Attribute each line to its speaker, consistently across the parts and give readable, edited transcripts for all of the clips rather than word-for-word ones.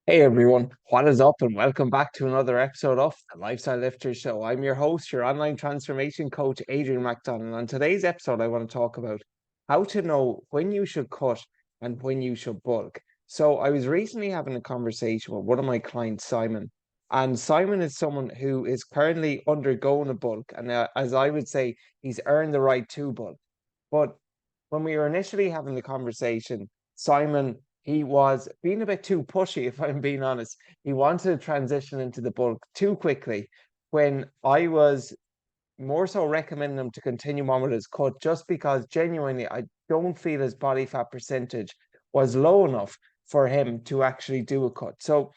Speaker 1: Hey everyone, what is up, and welcome back to another episode of the Lifestyle Lifter Show. I'm your host, your online transformation coach, Adrian MacDonald. On today's episode, I want to talk about how to know when you should cut and when you should bulk. So, I was recently having a conversation with one of my clients, Simon, and Simon is someone who is currently undergoing a bulk, and as I would say, he's earned the right to bulk. But when we were initially having the conversation, Simon, he was being a bit too pushy, if I'm being honest. He wanted to transition into the bulk too quickly when I was more so recommending him to continue on with his cut just because genuinely I don't feel his body fat percentage was low enough for him to actually do a cut. So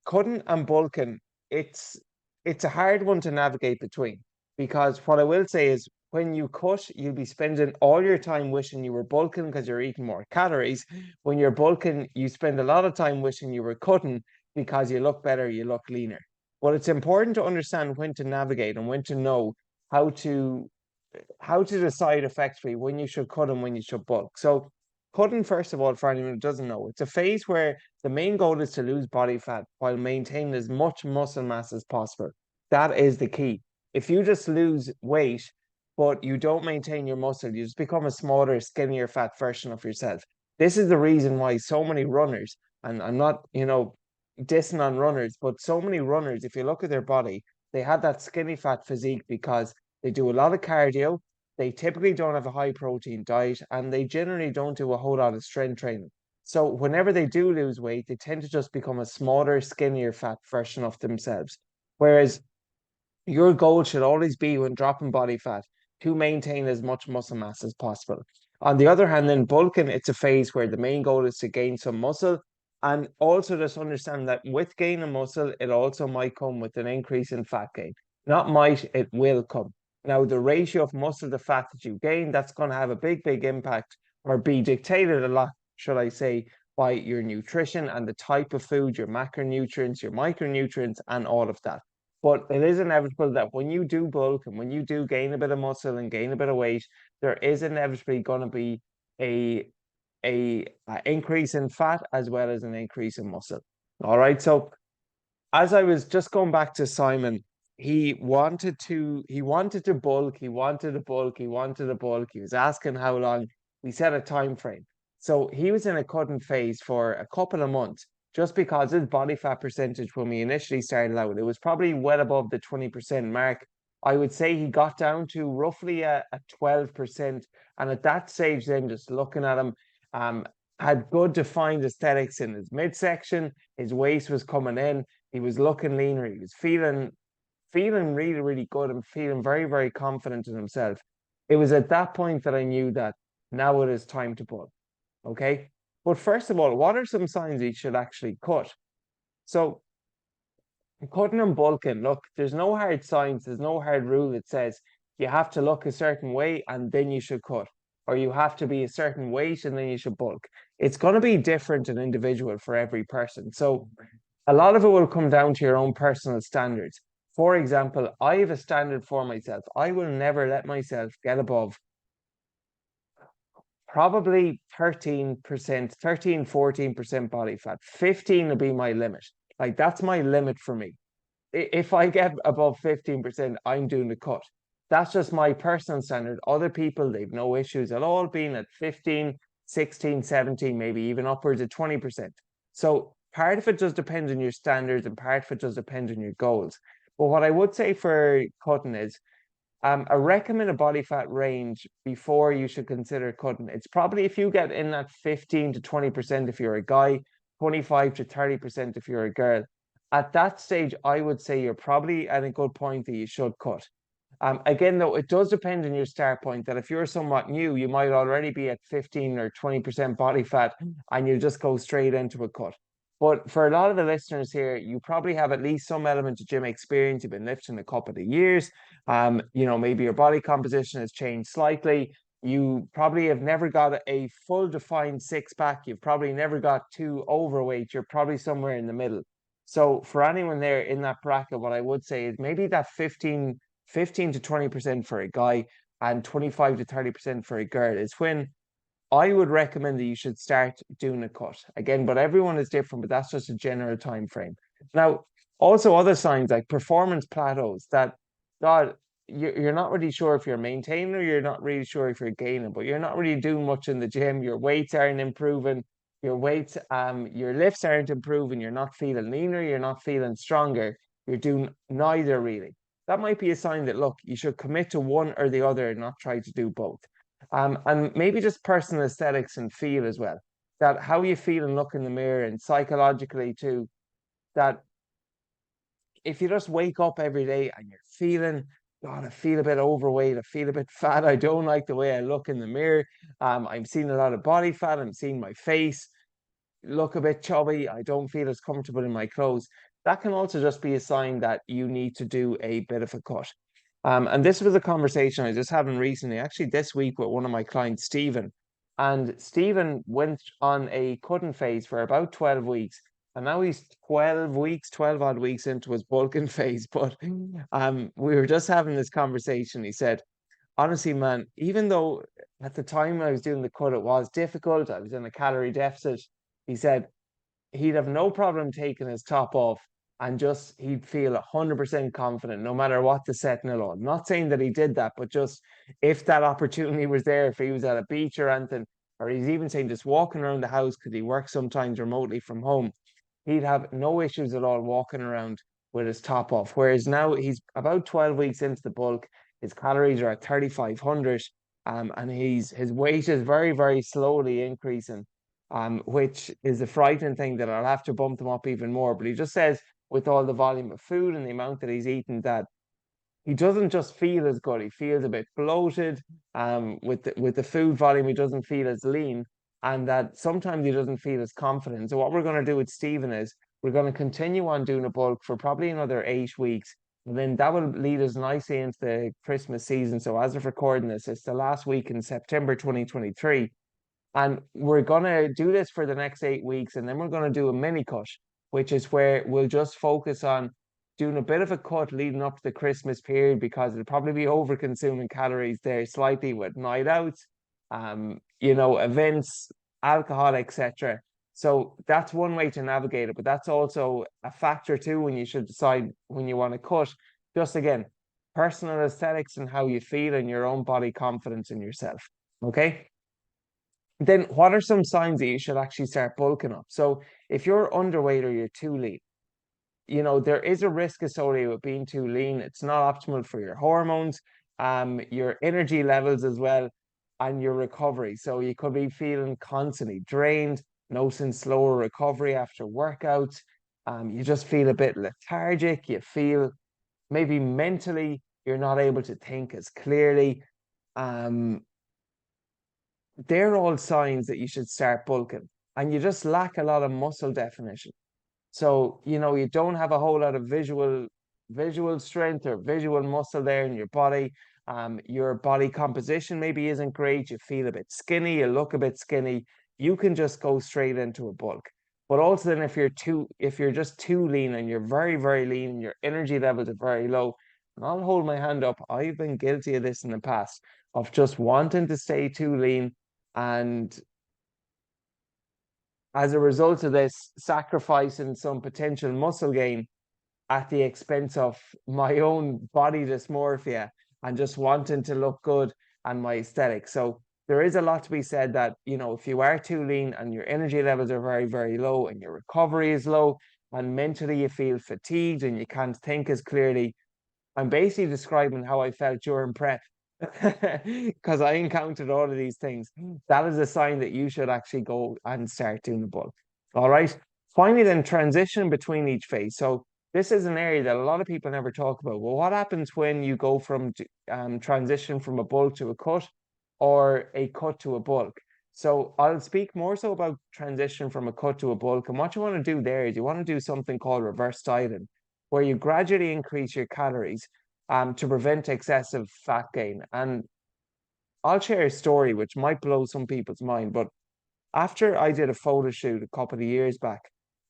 Speaker 1: cutting and bulking, it's it's a hard one to navigate between because what I will say is when you cut, you'll be spending all your time wishing you were bulking because you're eating more calories. When you're bulking, you spend a lot of time wishing you were cutting because you look better, you look leaner. But it's important to understand when to navigate and when to know how to how to decide effectively when you should cut and when you should bulk. So cutting, first of all, for anyone who doesn't know, it's a phase where the main goal is to lose body fat while maintaining as much muscle mass as possible. That is the key. If you just lose weight, but you don't maintain your muscle, you just become a smaller, skinnier, fat version of yourself. This is the reason why so many runners, and I'm not, dissing on runners, but so many runners, if you look at their body, they have that skinny fat physique because they do a lot of cardio. They typically don't have a high protein diet and they generally don't do a whole lot of strength training. So whenever they do lose weight, they tend to just become a smaller, skinnier, fat version of themselves. Whereas your goal should always be when dropping body fat to maintain as much muscle mass as possible. On the other hand, then bulking, it's a phase where the main goal is to gain some muscle. And also just understand that with gaining muscle, it also might come with an increase in fat gain. Not might, it will come. Now, the ratio of muscle to fat that you gain, that's going to have a big, big impact or be dictated a lot, should I say, by your nutrition and the type of food, your macronutrients, your micronutrients, and all of that. But it is inevitable that when you do bulk and when you do gain a bit of muscle and gain a bit of weight, there is inevitably going to be a, a increase in fat as well as an increase in muscle. All right. So as I was just going back to Simon, he wanted to bulk, he wanted to bulk, he wanted to bulk. He was asking how long. We set a time frame. So he was in a cutting phase for a couple of months just because his body fat percentage when we initially started out, it was probably well above the 20% mark. I would say he got down to roughly a 12%. And at that stage, then just looking at him, um, had good defined aesthetics in his midsection, his waist was coming in, he was looking leaner. He was feeling really, really good and feeling very, very confident in himself. It was at that point that I knew that now it is time to pull. Okay. But first of all, what are some signs he should actually cut? So cutting and bulking, look, there's no hard science, there's no hard rule that says you have to look a certain way and then you should cut, or you have to be a certain weight and then you should bulk. It's going to be different and individual for every person. So a lot of it will come down to your own personal standards. For example, I have a standard for myself. I will never let myself get above probably 13%, 13, 14% body fat. 15 will be my limit. Like that's my limit for me. If I get above 15%, I'm doing the cut. That's just my personal standard. Other people, they've no issues at all being at 15, 16, 17, maybe even upwards of 20%. So part of it does depend on your standards and part of it does depend on your goals. But what I would say for cutting is a recommended body fat range before you should consider cutting. It's probably if you get in that 15 to 20% if you're a guy, 25 to 30% if you're a girl. At that stage, I would say you're probably at a good point that you should cut. Again, though, it does depend on your start point. That if you're somewhat new, you might already be at 15 or 20% body fat and you just go straight into a cut. But for a lot of the listeners here, you probably have at least some element of gym experience. You've been lifting a couple of years. Maybe your body composition has changed slightly. You probably have never got a full defined six pack. You've probably never got too overweight. You're probably somewhere in the middle. So for anyone there in that bracket, what I would say is maybe that 15 to 20% for a guy and 25 to 30% for a girl is when I would recommend that you should start doing a cut again, but everyone is different, but that's just a general time frame. Now, also other signs like performance plateaus that God, you're not really sure if you're maintaining or you're not really sure if you're gaining, but you're not really doing much in the gym. Your weights aren't improving, your lifts aren't improving, you're not feeling leaner, you're not feeling stronger, you're doing neither really. That might be a sign that look, you should commit to one or the other and not try to do both. And maybe just personal aesthetics and feel as well. That how you feel and look in the mirror and psychologically too. That if you just wake up every day and you're feeling, God, I feel a bit overweight, I feel a bit fat, I don't like the way I look in the mirror. I'm seeing a lot of body fat, I'm seeing my face look a bit chubby, I don't feel as comfortable in my clothes. That can also just be a sign that you need to do a bit of a cut. And this was a conversation I was just having recently, actually this week with one of my clients, Stephen. And Stephen went on a cutting phase for about 12 weeks. And now he's 12 weeks, 12 odd weeks into his bulking phase. But we were just having this conversation. He said, honestly, man, even though at the time I was doing the cut, it was difficult, I was in a calorie deficit. He said, he'd have no problem taking his top off and just he'd feel 100% confident no matter what the setting alone. I'm not saying that he did that, but just if that opportunity was there, if he was at a beach or anything, or he's even saying just walking around the house because he works sometimes remotely from home, he'd have no issues at all walking around with his top off. Whereas now he's about 12 weeks into the bulk, his calories are at 3,500, and his weight is very, very slowly increasing, which is a frightening thing that I'll have to bump them up even more. But he just says with all the volume of food and the amount that he's eaten that he doesn't just feel as good. He feels a bit bloated. With the food volume, he doesn't feel as lean, and that sometimes he doesn't feel as confident. So what we're going to do with Stephen is we're going to continue on doing a bulk for probably another 8 weeks, and then that will lead us nicely into the Christmas season. So as of recording this, it's the last week in September 2023. And we're gonna do this for the next 8 weeks, and then we're gonna do a mini cut, which is where we'll just focus on doing a bit of a cut leading up to the Christmas period because it'll probably be over consuming calories there slightly with night outs, events, alcohol, etc. So that's one way to navigate it, but that's also a factor too when you should decide when you want to cut. Just again, personal aesthetics and how you feel and your own body confidence in yourself. Okay. Then what are some signs that you should actually start bulking up? So if you're underweight or you're too lean, there is a risk associated with being too lean. It's not optimal for your hormones, your energy levels as well, and your recovery. So you could be feeling constantly drained, noticing slower recovery after workouts. You just feel a bit lethargic. You feel maybe mentally you're not able to think as clearly. Um, they're all signs that you should start bulking, and you just lack a lot of muscle definition. So, you don't have a whole lot of visual strength or visual muscle there in your body. Your body composition maybe isn't great. You feel a bit skinny, you look a bit skinny. You can just go straight into a bulk. But also then if you're just too lean and you're very, very lean and your energy levels are very low, and I'll hold my hand up, I've been guilty of this in the past, of just wanting to stay too lean and as a result of this, sacrificing some potential muscle gain at the expense of my own body dysmorphia and just wanting to look good and my aesthetic. So there is a lot to be said that, if you are too lean and your energy levels are very, very low and your recovery is low and mentally you feel fatigued and you can't think as clearly, I'm basically describing how I felt during prep because I encountered all of these things. That is a sign that you should actually go and start doing the bulk. All right. Finally, then transition between each phase. So this is an area that a lot of people never talk about. Well, what happens when you go from transition from a bulk to a cut or a cut to a bulk? So I'll speak more so about transition from a cut to a bulk. And what you want to do there is you want to do something called reverse dieting, where you gradually increase your calories to prevent excessive fat gain. And I'll share a story which might blow some people's mind, but after I did a photo shoot a couple of years back,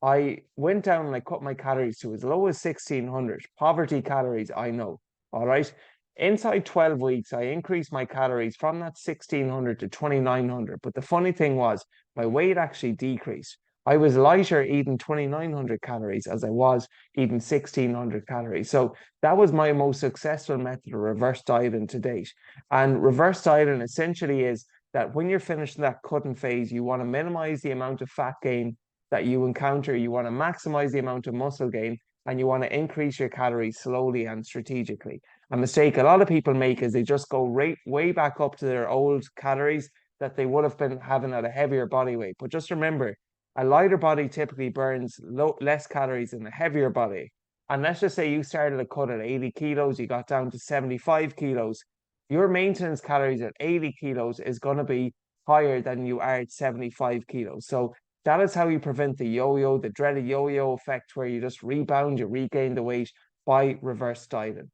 Speaker 1: I went down and I cut my calories to as low as 1,600. Poverty calories, I know. All right. Inside 12 weeks, I increased my calories from that 1600 to 2900. But the funny thing was, my weight actually decreased. I was lighter eating 2900 calories as I was eating 1600 calories. So that was my most successful method of reverse dieting to date. And reverse dieting essentially is that when you're finished that cutting phase, you want to minimize the amount of fat gain that you encounter. You want to maximize the amount of muscle gain, and you want to increase your calories slowly and strategically. A mistake a lot of people make is they just go right way back up to their old calories that they would have been having at a heavier body weight. But just remember, a lighter body typically burns less calories than a heavier body. And let's just say you started a cut at 80 kilos, you got down to 75 kilos. Your maintenance calories at 80 kilos is going to be higher than you are at 75 kilos. So that is how you prevent the yo-yo, the dreaded yo-yo effect, where you just rebound, you regain the weight by reverse dieting.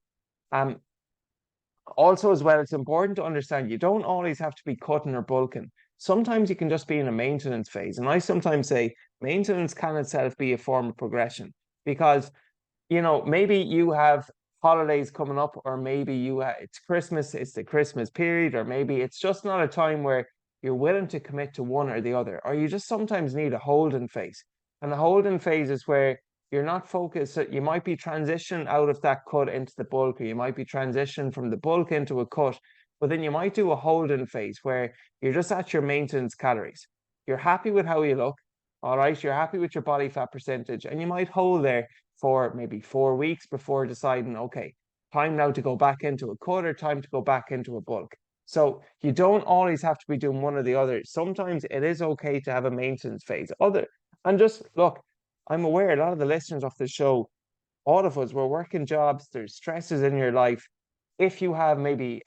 Speaker 1: Um, Also, as well, it's important to understand you don't always have to be cutting or bulking. Sometimes you can just be in a maintenance phase. And I sometimes say maintenance can itself be a form of progression because, maybe you have holidays coming up, or maybe it's Christmas, it's the Christmas period, or maybe it's just not a time where you're willing to commit to one or the other, or you just sometimes need a holding phase. And the holding phase is where you're not focused. You might be transitioning out of that cut into the bulk, or you might be transitioning from the bulk into a cut, but then you might do a holding phase where you're just at your maintenance calories. You're happy with how you look, all right? You're happy with your body fat percentage, and you might hold there for maybe 4 weeks before deciding, okay, time now to go back into a cut or time to go back into a bulk. So you don't always have to be doing one or the other. Sometimes it is okay to have a maintenance phase. And just look, I'm aware a lot of the listeners of the show, all of us, we're working jobs, there's stresses in your life. If you have maybe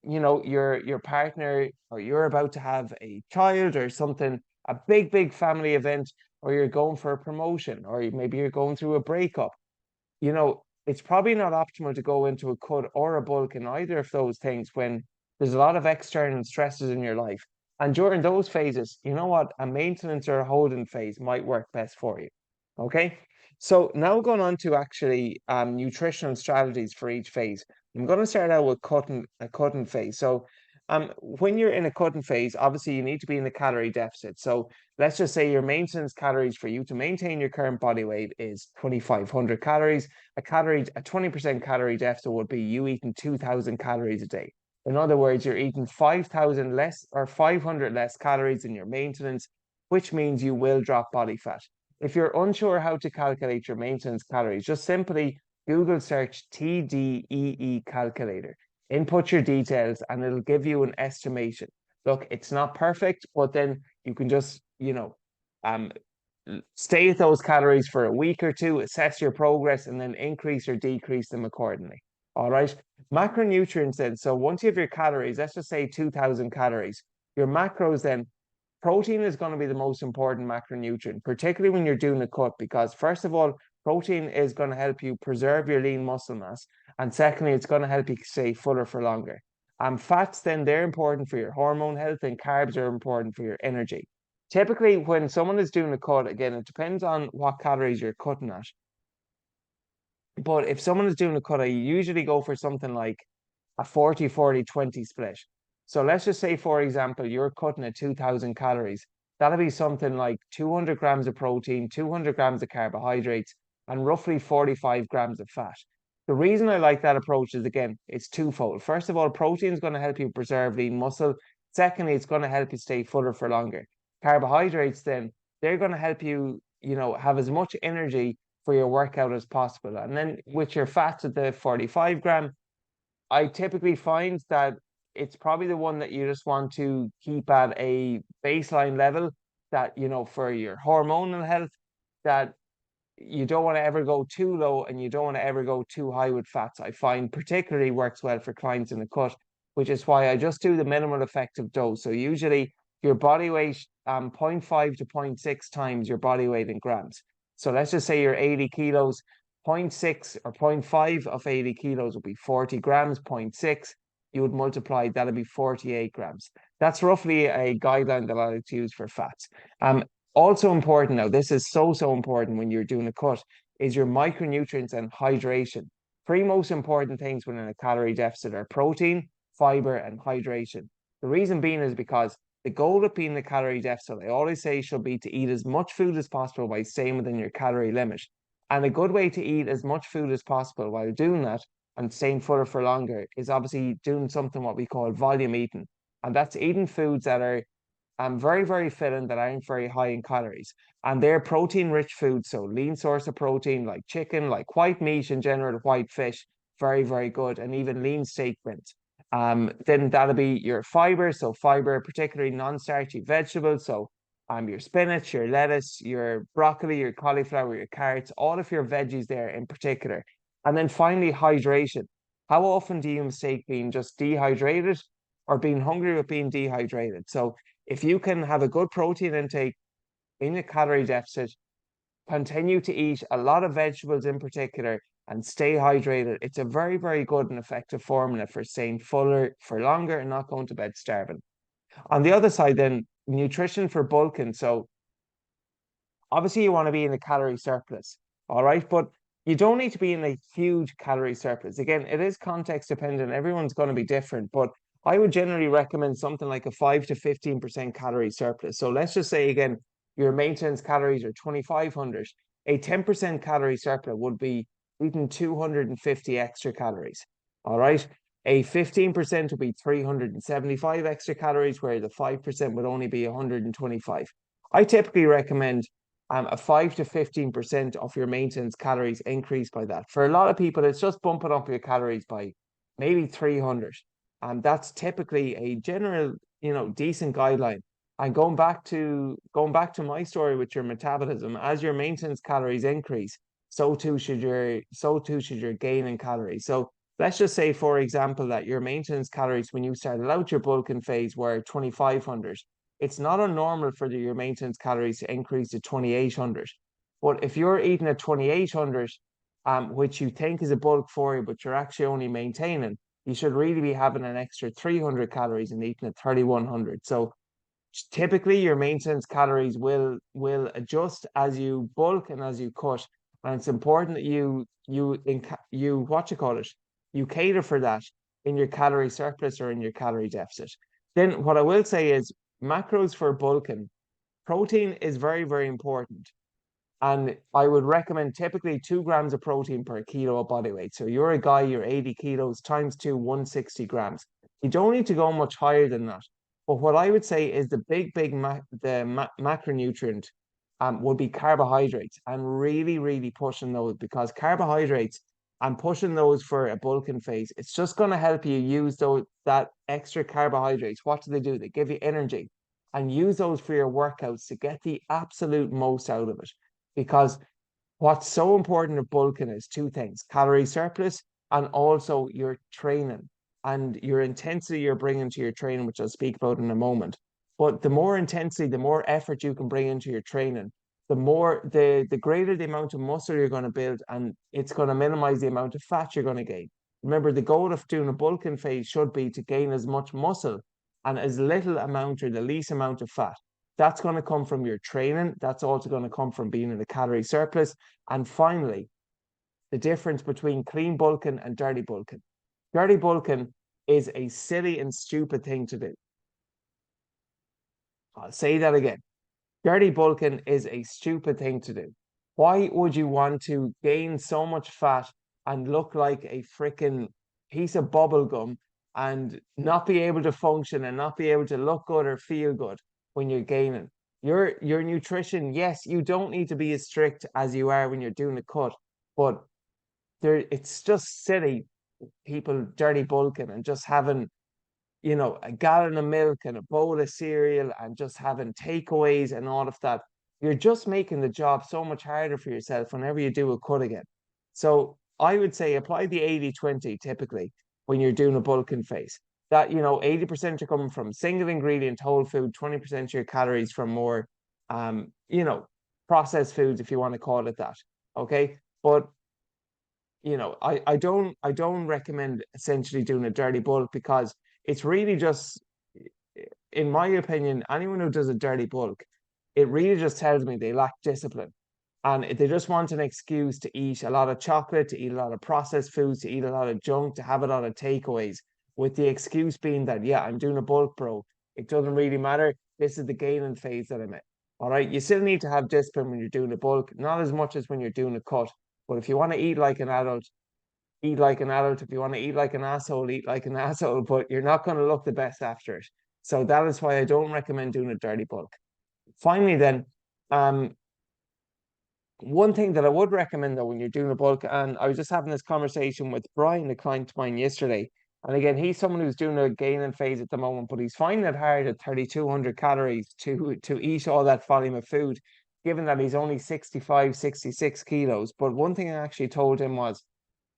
Speaker 1: your partner, or you're about to have a child or something, a big family event, or you're going for a promotion, or maybe you're going through a breakup, it's probably not optimal to go into a cut or a bulk in either of those things when there's a lot of external stresses in your life. And during those phases, you know what? A maintenance or a holding phase might work best for you. Okay. So now going on to actually nutritional strategies for each phase. I'm going to start out with a cutting phase. So when you're in a cutting phase, obviously you need to be in a calorie deficit. So let's just say your maintenance calories for you to maintain your current body weight is 2,500 calories. A 20% calorie deficit would be you eating 2,000 calories a day. In other words, you're eating 5,000 less or 500 less calories in your maintenance, which means you will drop body fat. If you're unsure how to calculate your maintenance calories, just simply Google search TDEE calculator. Input your details and it'll give you an estimation. Look, it's not perfect, but then you can just, um, stay at those calories for a week or two, assess your progress, and then increase or decrease them accordingly. All right. Macronutrients then. So once you have your calories, let's just say 2,000 calories, your macros then, protein is going to be the most important macronutrient, particularly when you're doing a cut, because first of all, protein is going to help you preserve your lean muscle mass. And secondly, it's going to help you stay fuller for longer. Fats then, they're important for your hormone health, and carbs are important for your energy. Typically, when someone is doing a cut, again, it depends on what calories you're cutting at. But if someone is doing a cut, I usually go for something like a 40-40-20 split. So let's just say, for example, you're cutting at 2,000 calories. That'll be something like 200 grams of protein, 200 grams of carbohydrates, and roughly 45 grams of fat. The reason I like that approach is, again, it's twofold. First of all, protein is going to help you preserve lean muscle. Secondly, it's going to help you stay fuller for longer. Carbohydrates, then, they're going to help you, have as much energy for your workout as possible. And then with your fats at the 45 gram, I typically find that it's probably the one that you just want to keep at a baseline level that, for your hormonal health, that you don't want to ever go too low and you don't want to ever go too high with fats. I find particularly works well for clients in a cut, which is why I just do the minimal effective dose. So usually your body weight, 0.5 to 0.6 times your body weight in grams. So let's just say you're 80 kilos, 0.6 or 0.5 of 80 kilos would be 40 grams, 0.6, you would multiply, that'd be 48 grams. That's roughly a guideline that I like to use for fats. Also important now, this is so important when you're doing a cut, is your micronutrients and hydration. three most important things within a calorie deficit are protein, fiber, and hydration. The reason being is because the goal of being in a calorie deficit, I always say, should be to eat as much food as possible by staying within your calorie limit. And a good way to eat as much food as possible while doing that and staying fuller for longer is obviously doing something what we call volume eating. And that's eating foods that are very, very filling, that aren't very high in calories. And they're protein rich foods. So lean source of protein like chicken, like white meat in general, white fish, very, very good. And even lean steak mince. Then that'll be your fiber. So fiber, particularly non-starchy vegetables. So your spinach, your lettuce, your broccoli, your cauliflower, your carrots, all of your veggies there in particular. And then finally, hydration. How often do you mistake being just dehydrated or being hungry with being dehydrated? So if you can have a good protein intake in a calorie deficit, continue to eat a lot of vegetables in particular, and stay hydrated, it's a very, very good and effective formula for staying fuller for longer and not going to bed starving. On the other side, then, nutrition for bulking. So obviously you want to be in a calorie surplus, all right? But you don't need to be in a huge calorie surplus. Again, it is context dependent. Everyone's going to be different, but I would generally recommend something like a 5 to 15% calorie surplus. So let's just say again, your maintenance calories are 2,500. A 10% calorie surplus would be eating 250 extra calories. All right. A 15% would be 375 extra calories, where the 5% would only be 125. I typically recommend a 5 to 15% of your maintenance calories increase by that. For a lot of people, it's just bumping up your calories by maybe 300. And that's typically a general, decent guideline. And going back to my story with your metabolism, as your maintenance calories increase, so too should your gain in calories. So let's just say, for example, that your maintenance calories when you started out your bulking phase were 2,500. It's not unnormal for your maintenance calories to increase to 2,800. But if you're eating at 2,800, which you think is a bulk for you, but you're actually only maintaining, you should really be having an extra 300 calories and eating at 3,100. So typically your maintenance calories will adjust as you bulk and as you cut. And it's important that you what you call it, you cater for that in your calorie surplus or in your calorie deficit. Then what I will say is macros for bulking. Protein is very, very important. And I would recommend typically 2 grams of protein per kilo of body weight. So you're a guy, you're 80 kilos times two, 160 grams. You don't need to go much higher than that. But what I would say is the macronutrient would be carbohydrates, and really, really pushing those, because carbohydrates and pushing those for a bulking phase, it's just going to help you use that extra carbohydrates. What do? They give you energy, and use those for your workouts to get the absolute most out of it. Because what's so important of bulking is two things: calorie surplus, and also your training and your intensity you're bringing to your training, which I'll speak about in a moment. But the more intensity, the more effort you can bring into your training, the greater the amount of muscle you're going to build, and it's going to minimize the amount of fat you're going to gain. Remember, the goal of doing a bulking phase should be to gain as much muscle and as little amount or the least amount of fat. That's going to come from your training. That's also going to come from being in a calorie surplus. And finally, the difference between clean bulking and dirty bulking. Dirty bulking is a silly and stupid thing to do. I'll say that again. Dirty bulking is a stupid thing to do. Why would you want to gain so much fat and look like a freaking piece of bubble gum and not be able to function and not be able to look good or feel good when you're gaining? Your nutrition, yes, you don't need to be as strict as you are when you're doing a cut, but it's just silly people dirty bulking and just having a gallon of milk and a bowl of cereal and just having takeaways and all of that. You're just making the job so much harder for yourself whenever you do a cut again. So I would say apply the 80-20 typically when you're doing a bulking phase. That, 80% are coming from single ingredient whole food, 20% your calories from more, processed foods, if you want to call it that. Okay. But I don't recommend essentially doing a dirty bulk, because it's really just, in my opinion, anyone who does a dirty bulk, it really just tells me they lack discipline. And they just want an excuse to eat a lot of chocolate, to eat a lot of processed foods, to eat a lot of junk, to have a lot of takeaways, with the excuse being that, yeah, I'm doing a bulk, bro. It doesn't really matter. This is the gaining phase that I'm in. All right. You still need to have discipline when you're doing a bulk, not as much as when you're doing a cut. But if you want to eat like an adult, eat like an adult. If you want to eat like an asshole, eat like an asshole, but you're not going to look the best after it. So that is why I don't recommend doing a dirty bulk. Finally, then, um, one thing that I would recommend though when you're doing a bulk, and I was just having this conversation with Brian, a client of mine yesterday, and again, he's someone who's doing a gaining phase at the moment, but he's finding it hard at 3,200 calories to eat all that volume of food, given that he's only 65, 66 kilos. But one thing I actually told him was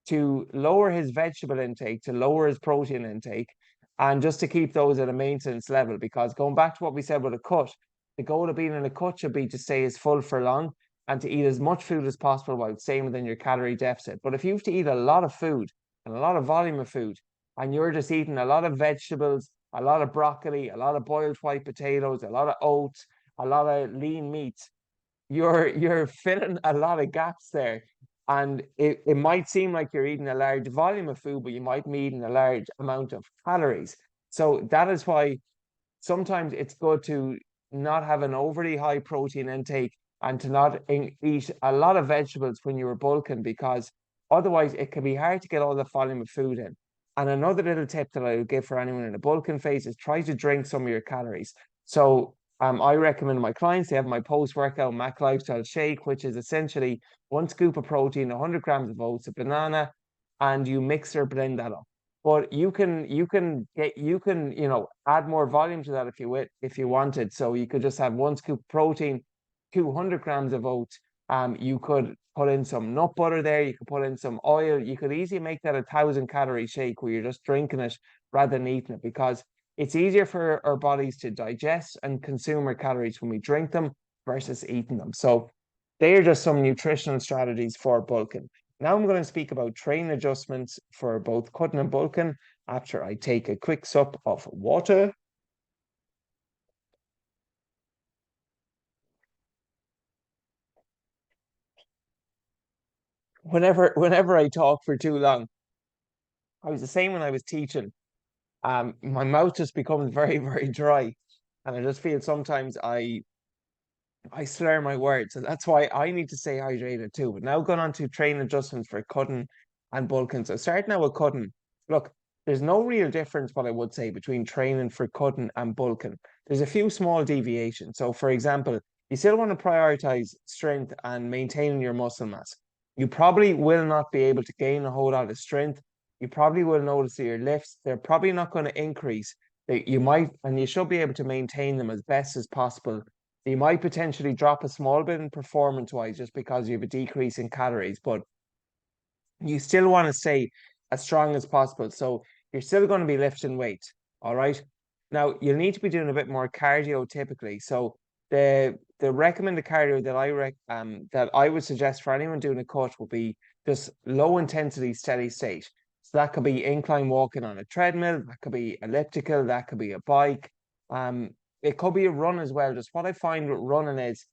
Speaker 1: to lower his vegetable intake, to lower his protein intake, and just to keep those at a maintenance level. Because going back to what we said with a cut, the goal of being in a cut should be to stay as full for long and to eat as much food as possible while staying within your calorie deficit. But if you have to eat a lot of food and a lot of volume of food, and you're just eating a lot of vegetables, a lot of broccoli, a lot of boiled white potatoes, a lot of oats, a lot of lean meats, you're filling a lot of gaps there. And it might seem like you're eating a large volume of food, but you might be eating a large amount of calories. So that is why sometimes it's good to not have an overly high protein intake and to not eat a lot of vegetables when you were bulking, because otherwise it can be hard to get all the volume of food in. And another little tip that I would give for anyone in a bulking phase is try to drink some of your calories. So I recommend my clients, they have my post-workout Mac Lifestyle Shake, which is essentially 1 scoop of protein, 100 grams of oats, a banana, and you mix or blend that up. But you can add more volume to that if you wanted. So you could just have 1 scoop protein, 200 grams of oats. You could put in some nut butter there. You could put in some oil. You could easily make that 1,000 calorie shake where you're just drinking it rather than eating it, because it's easier for our bodies to digest and consume our calories when we drink them versus eating them. So they are just some nutritional strategies for bulking. Now I'm going to speak about training adjustments for both cutting and bulking after I take a quick sup of water. Whenever I talk for too long, I was the same when I was teaching. My mouth just becomes very, very dry. And I just feel sometimes I slur my words. So that's why I need to stay hydrated too. But now going on to training adjustments for cutting and bulking. So starting out with cutting, look, there's no real difference, what I would say, between training for cutting and bulking. There's a few small deviations. So for example, you still want to prioritize strength and maintaining your muscle mass. You probably will not be able to gain a whole lot of strength. You probably will notice that your lifts, they're probably not going to increase. You might, and you should be able to maintain them as best as possible. You might potentially drop a small bit in performance wise just because you have a decrease in calories, but you still want to stay as strong as possible. So you're still going to be lifting weight. All right. Now you'll need to be doing a bit more cardio typically. So the recommended cardio that I would suggest for anyone doing a cut would be just low intensity steady state. So that could be incline walking on a treadmill, that could be elliptical, that could be a bike. Um, it could be a run as well. Just what I find with running is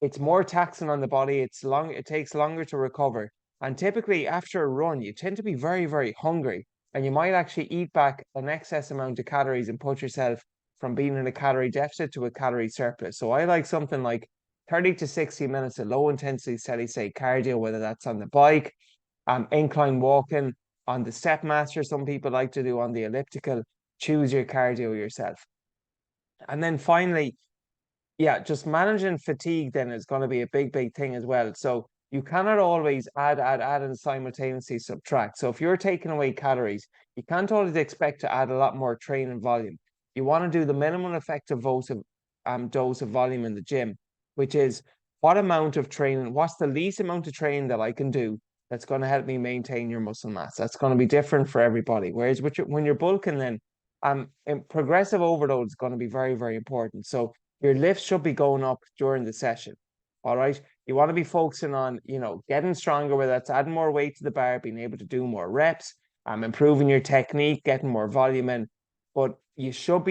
Speaker 1: it's more taxing on the body. It takes longer to recover. And typically after a run, you tend to be very, very hungry. And you might actually eat back an excess amount of calories and put yourself from being in a calorie deficit to a calorie surplus. So I like something like 30 to 60 minutes of low intensity steady state cardio, whether that's on the bike, incline walking, on the step master, some people like to do on the elliptical. Choose your cardio yourself. And then finally, yeah, just managing fatigue then is going to be a big, big thing as well. So you cannot always add, and simultaneously subtract. So if you're taking away calories, you can't always expect to add a lot more training volume. You want to do the minimum effective dose of volume in the gym, which is what amount of training, what's the least amount of training that I can do that's going to help me maintain your muscle mass. That's going to be different for everybody. Whereas when you're bulking, then progressive overload is going to be very, very important. So your lifts should be going up during the session. All right. You want to be focusing on, getting stronger, whether that's adding more weight to the bar, being able to do more reps, improving your technique, getting more volume in. But you should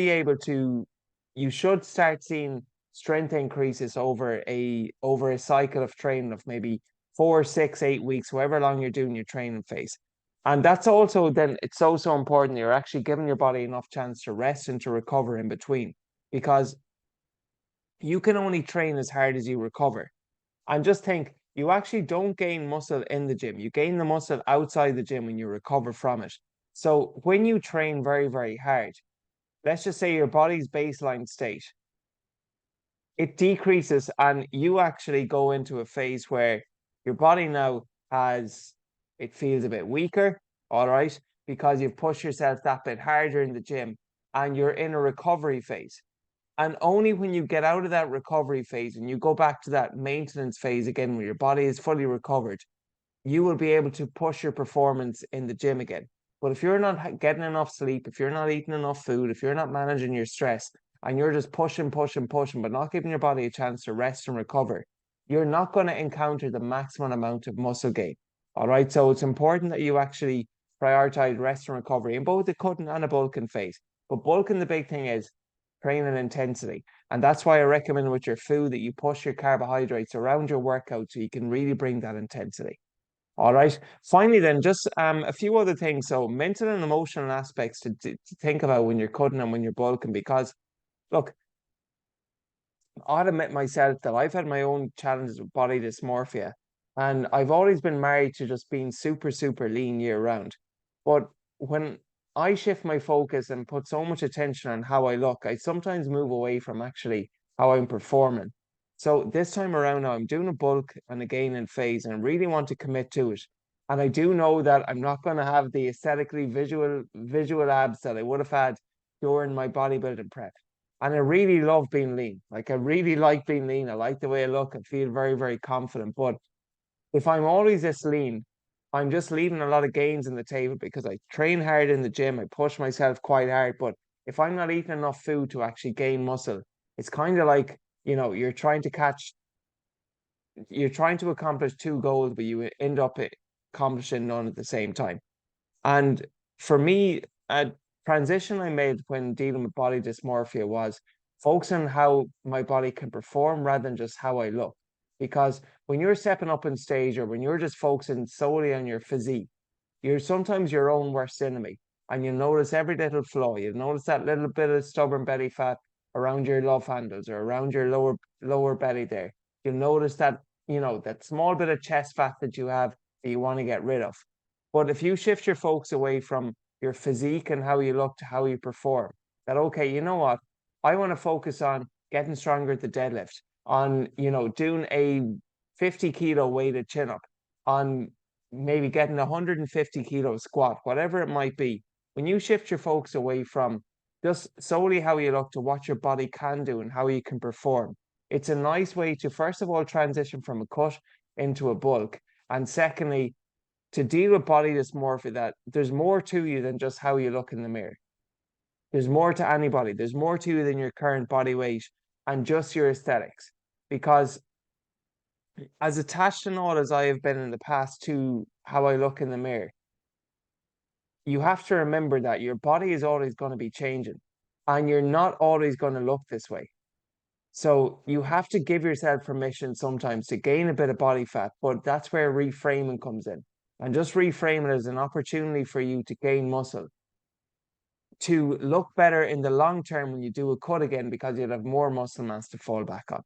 Speaker 1: start seeing strength increases over a cycle of training of maybe 4, 6, 8 weeks, however long you're doing your training phase. And that's also then it's so important. You're actually giving your body enough chance to rest and to recover in between, because you can only train as hard as you recover. And just think, you actually don't gain muscle in the gym. You gain the muscle outside the gym when you recover from it. So when you train very, very hard, let's just say your body's baseline state, it decreases and you actually go into a phase where your body now it feels a bit weaker, all right, because you've pushed yourself that bit harder in the gym and you're in a recovery phase. And only when you get out of that recovery phase and you go back to that maintenance phase again, where your body is fully recovered, you will be able to push your performance in the gym again. But if you're not getting enough sleep, if you're not eating enough food, if you're not managing your stress, and you're just pushing, pushing, pushing, but not giving your body a chance to rest and recover, you're not going to encounter the maximum amount of muscle gain. All right. So it's important that you actually prioritize rest and recovery in both the cutting and a bulking phase. But bulking, the big thing is training intensity. And that's why I recommend with your food that you push your carbohydrates around your workout so you can really bring that intensity. All right. Finally, then, just a few other things. So, mental and emotional aspects to think about when you're cutting and when you're bulking, because look, I'd admit myself that I've had my own challenges with body dysmorphia, and I've always been married to just being super, super lean year round. But when I shift my focus and put so much attention on how I look, I sometimes move away from actually how I'm performing. So this time around now, I'm doing a bulk and a gain in phase, and I really want to commit to it. And I do know that I'm not going to have the aesthetically visual abs that I would have had during my bodybuilding prep. And I really love being lean. Like I really like being lean. I like the way I look. I feel very, very confident. But if I'm always this lean, I'm just leaving a lot of gains in the table because I train hard in the gym. I push myself quite hard. But if I'm not eating enough food to actually gain muscle, it's kind of like, you're trying to accomplish two goals, but you end up accomplishing none at the same time. And for me, a transition I made when dealing with body dysmorphia was focusing on how my body can perform rather than just how I look. Because when you're stepping up in stage or when you're just focusing solely on your physique, you're sometimes your own worst enemy. And you notice every little flaw. You notice that little bit of stubborn belly fat around your love handles or around your lower belly there. You'll notice that, that small bit of chest fat that you have that you want to get rid of. But if you shift your focus away from your physique and how you look to how you perform, that okay, you know what? I want to focus on getting stronger at the deadlift, on doing a 50 kilo weighted chin up, on maybe getting a 150 kilo squat, whatever it might be. When you shift your focus away from just solely how you look to what your body can do and how you can perform, it's a nice way to first of all transition from a cut into a bulk, and secondly, to deal with body dysmorphia, that there's more to you than just how you look in the mirror. There's more to anybody. There's more to you than your current body weight and just your aesthetics. Because as attached and all as I have been in the past to how I look in the mirror, you have to remember that your body is always going to be changing and you're not always going to look this way. So you have to give yourself permission sometimes to gain a bit of body fat, but that's where reframing comes in. And just reframe it as an opportunity for you to gain muscle, to look better in the long term when you do a cut again, because you'll have more muscle mass to fall back on.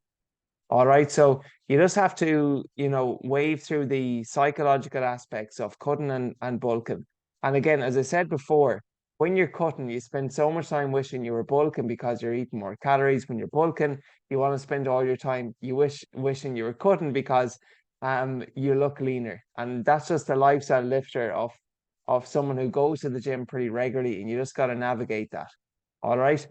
Speaker 1: All right. So you just have to, wave through the psychological aspects of cutting and bulking. And again, as I said before, when you're cutting, you spend so much time wishing you were bulking because you're eating more calories. When you're bulking, you want to spend all your time wishing you were cutting because you look leaner. And that's just the lifestyle lifter of someone who goes to the gym pretty regularly, and you just got to navigate that. All right.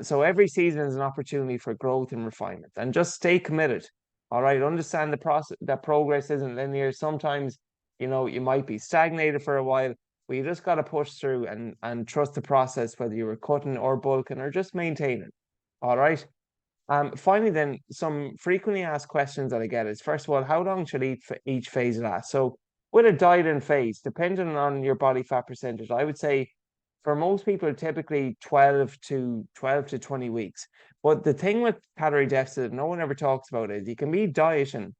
Speaker 1: So every season is an opportunity for growth and refinement, and just stay committed. All right. Understand the process, that progress isn't linear. Sometimes, you might be stagnated for a while, but you just got to push through and trust the process, whether you were cutting or bulking or just maintaining. All right. Finally, then, some frequently asked questions that I get is, first of all, how long should each phase last? So with a diet and phase, depending on your body fat percentage, I would say for most people, typically 12 to 20 weeks. But the thing with calorie deficit, no one ever talks about is you can be dieting,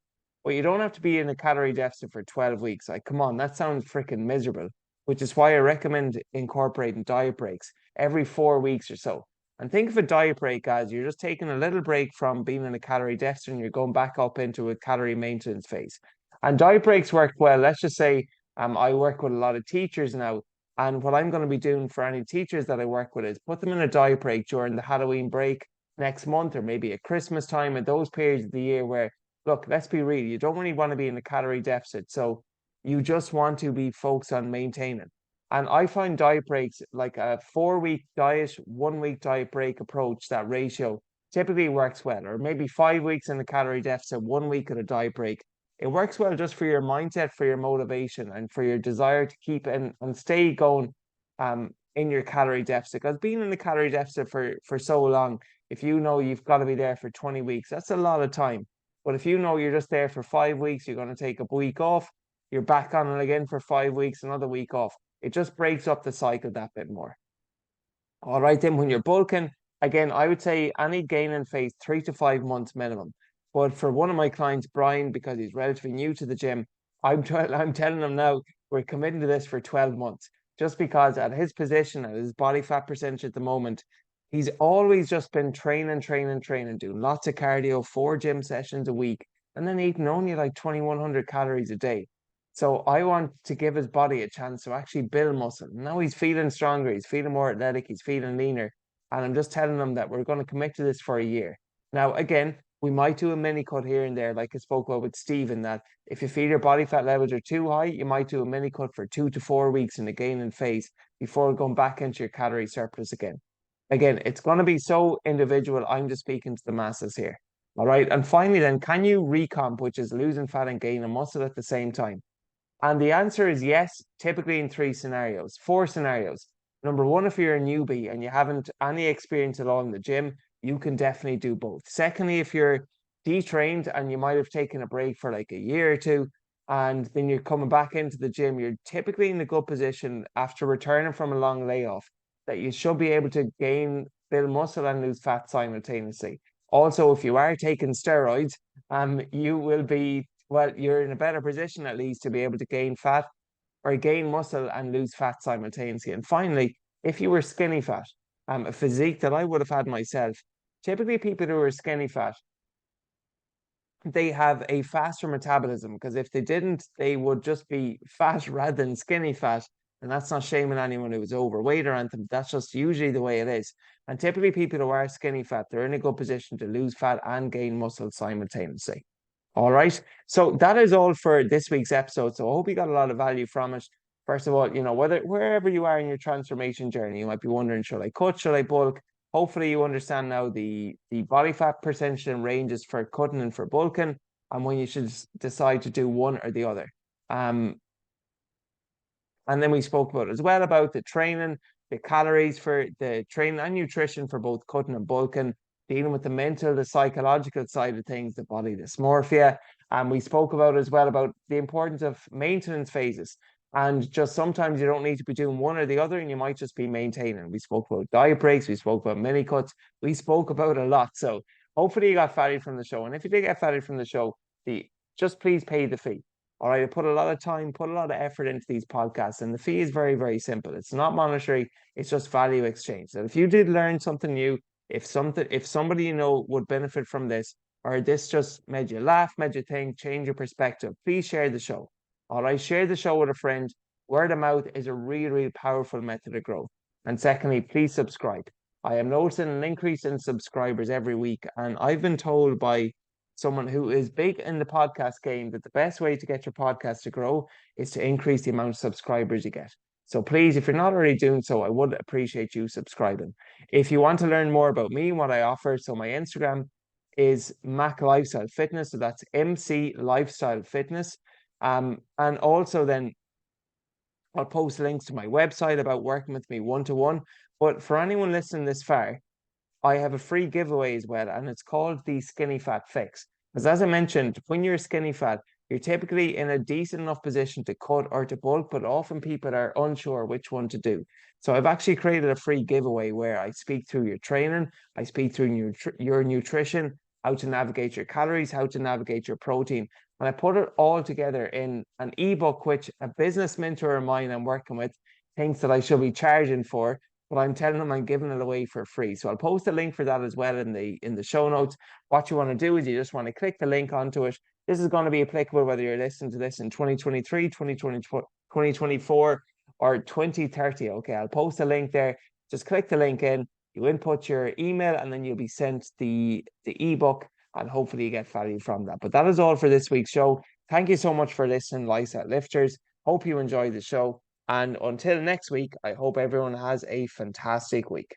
Speaker 1: but you don't have to be in a calorie deficit for 12 weeks. Like, come on, that sounds freaking miserable, which is why I recommend incorporating diet breaks every 4 weeks or so. And think of a diet break as you're just taking a little break from being in a calorie deficit and you're going back up into a calorie maintenance phase. And diet breaks work well. Let's just say I work with a lot of teachers now. And what I'm going to be doing for any teachers that I work with is put them in a diet break during the Halloween break next month, or maybe at Christmas time, at those periods of the year where, look, let's be real, you don't really want to be in a calorie deficit. So you just want to be focused on maintaining. And I find diet breaks like a 4 week diet, 1 week diet break approach, that ratio typically works well, or maybe 5 weeks in a calorie deficit, 1 week at a diet break. It works well just for your mindset, for your motivation, and for your desire to keep and stay going in your calorie deficit. Because being in the calorie deficit for so long, if you know you've got to be there for 20 weeks, that's a lot of time. But if you know you're just there for 5 weeks, you're going to take a week off, you're back on it again for 5 weeks, another week off. It just breaks up the cycle that bit more. All right, then when you're bulking, again, I would say any gain in phase 3 to 5 months minimum. But for one of my clients, Brian, because he's relatively new to the gym, I'm telling him now we're committing to this for 12 months. Just because at his position, at his body fat percentage at the moment, he's always just been training, doing lots of cardio, 4 gym sessions a week, and then eating only like 2,100 calories a day. So I want to give his body a chance to actually build muscle. Now he's feeling stronger, he's feeling more athletic, he's feeling leaner. And I'm just telling him that we're going to commit to this for a year. Now, again, we might do a mini cut here and there, like I spoke about with Stephen, that if you feel your body fat levels are too high, you might do a mini cut for 2 to 4 weeks in the gaining phase before going back into your calorie surplus again. Again, it's going to be so individual. I'm just speaking to the masses here. All right. And finally, then, can you recomp, which is losing fat and gaining muscle at the same time? And the answer is yes, typically in 3 scenarios, 4 scenarios. Number one, if you're a newbie and you haven't any experience at all in the gym, you can definitely do both. Secondly, if you're detrained and you might have taken a break for like a year or two, and then you're coming back into the gym, you're typically in a good position after returning from a long layoff that you should be able to gain, build muscle and lose fat simultaneously. Also, if you are taking steroids, you will be, well, you're in a better position at least to be able to gain fat or gain muscle and lose fat simultaneously. And finally, if you were skinny fat, a physique that I would have had myself, typically people who are skinny fat, they have a faster metabolism, because if they didn't, they would just be fat rather than skinny fat. And that's not shaming anyone who is overweight or anything. That's just usually the way it is. And typically people who are skinny fat, they're in a good position to lose fat and gain muscle simultaneously. All right. So that is all for this week's episode. So I hope you got a lot of value from it. First of all, wherever you are in your transformation journey, you might be wondering, should I cut, should I bulk? Hopefully you understand now the body fat percentage and ranges for cutting and for bulking, and when you should decide to do one or the other. And then we spoke about as well about the training, the calories for the training and nutrition for both cutting and bulking, dealing with the mental, the psychological side of things, the body dysmorphia. And we spoke about as well about the importance of maintenance phases. And just sometimes you don't need to be doing one or the other, and you might just be maintaining. We spoke about diet breaks, we spoke about mini cuts, we spoke about a lot. So hopefully you got value from the show. And if you did get value from the show, just please pay the fee. All right, I put a lot of time, put a lot of effort into these podcasts, and the fee is very, very simple. It's not monetary, it's just value exchange. So if you did learn something new, if somebody you know would benefit from this, or this just made you laugh, made you think, change your perspective, please share the show. All right, share the show with a friend. Word of mouth is a really, really powerful method of growth. And secondly, please subscribe. I am noticing an increase in subscribers every week, and I've been told by someone who is big in the podcast game that the best way to get your podcast to grow is to increase the amount of subscribers you get. So please, if you're not already doing so, I would appreciate you subscribing. If you want to learn more about me and what I offer, so my Instagram is Mac Lifestyle Fitness. So that's MC Lifestyle Fitness. And also then I'll post links to my website about working with me one-to-one. But for anyone listening this far, I have a free giveaway as well, and it's called the Skinny Fat Fix. Because as I mentioned, when you're skinny fat, you're typically in a decent enough position to cut or to bulk, but often people are unsure which one to do. So I've actually created a free giveaway where I speak through your training, I speak through your nutrition, how to navigate your calories, how to navigate your protein. And I put it all together in an ebook, which a business mentor of mine I'm working with thinks that I should be charging for, but I'm telling them I'm giving it away for free. So I'll post a link for that as well in the show notes. What you want to do is you just want to click the link onto it. This is going to be applicable whether you're listening to this in 2023, 2024, or 2030. Okay, I'll post a link there. Just click the link in, you input your email, and then you'll be sent the ebook, and hopefully you get value from that. But that is all for this week's show. Thank you so much for listening, Lifestyle Lifters. Hope you enjoyed the show. And until next week, I hope everyone has a fantastic week.